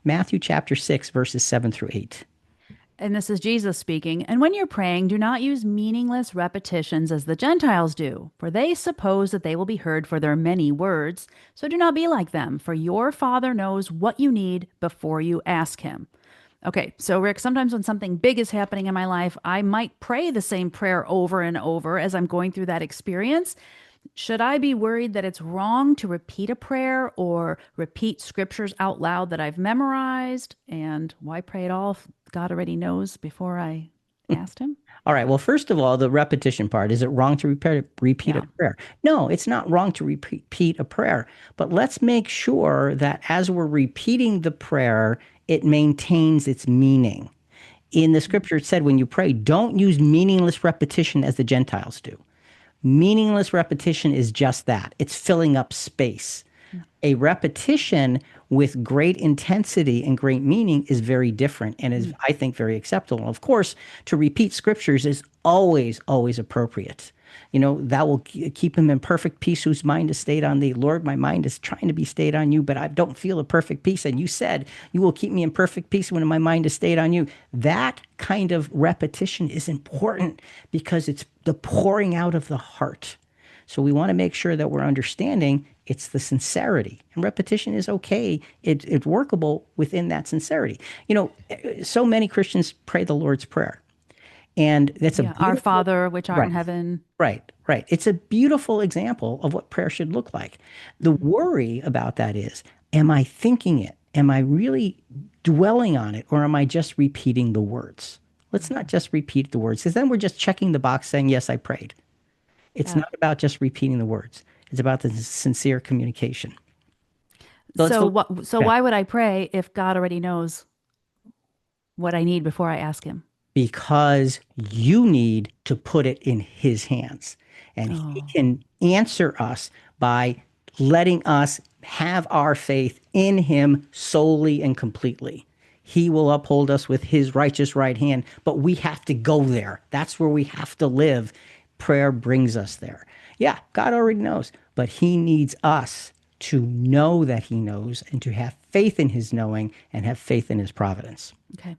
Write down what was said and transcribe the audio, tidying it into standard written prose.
Matthew chapter 6, verses 7 through 8. And this is Jesus speaking. And when you're praying, do not use meaningless repetitions as the Gentiles do, for they suppose that they will be heard for their many words. So do not be like them, for your Father knows what you need before you ask Him. Okay, so Rick, sometimes when something big is happening in my life, I might pray the same prayer over and over as I'm going through that experience. Should I be worried that it's wrong to repeat a prayer or repeat scriptures out loud that I've memorized? And why pray at all if God already knows before I asked Him? All right. Well, first of all, the repetition part. Is it wrong to repeat a Yeah. prayer? No, it's not wrong to repeat a prayer. But let's make sure that as we're repeating the prayer, it maintains its meaning. In the scripture, it said when you pray, don't use meaningless repetition as the Gentiles do. Meaningless repetition is just that, it's filling up space. A repetition with great intensity and great meaning is very different and is, Mm. I think, very acceptable. Of course, to repeat scriptures is always, always appropriate. That will keep him in perfect peace whose mind is stayed on thee. Lord, my mind is trying to be stayed on you, but I don't feel a perfect peace. And you said you will keep me in perfect peace when my mind is stayed on you. That kind of repetition is important because it's the pouring out of the heart. So we want to make sure that we're understanding it's the sincerity. And repetition is okay. It's workable within that sincerity. So many Christians pray the Lord's Prayer. And that's a Yeah. Our beautiful, Father, which art in right, heaven. right, right. It's a beautiful example of what prayer should look like. The Mhm. worry about that is, am I thinking it? Am I really dwelling on it? Or am I just repeating the words? Let's not just repeat the words, because then we're just checking the box saying, yes, I prayed. It's Yeah. not about just repeating the words. It's about the sincere communication. So let's So go. what, so Yeah. why would I pray if God already knows what I need before I ask Him? Because you need to put it in his hands. And he Oh. can answer us by letting us have our faith in him solely and completely. He will uphold us with his righteous right hand, but we have to go there. That's where we have to live. Prayer brings us there. Yeah, God already knows, but he needs us to know that he knows and to have faith in his knowing and have faith in his providence. Okay.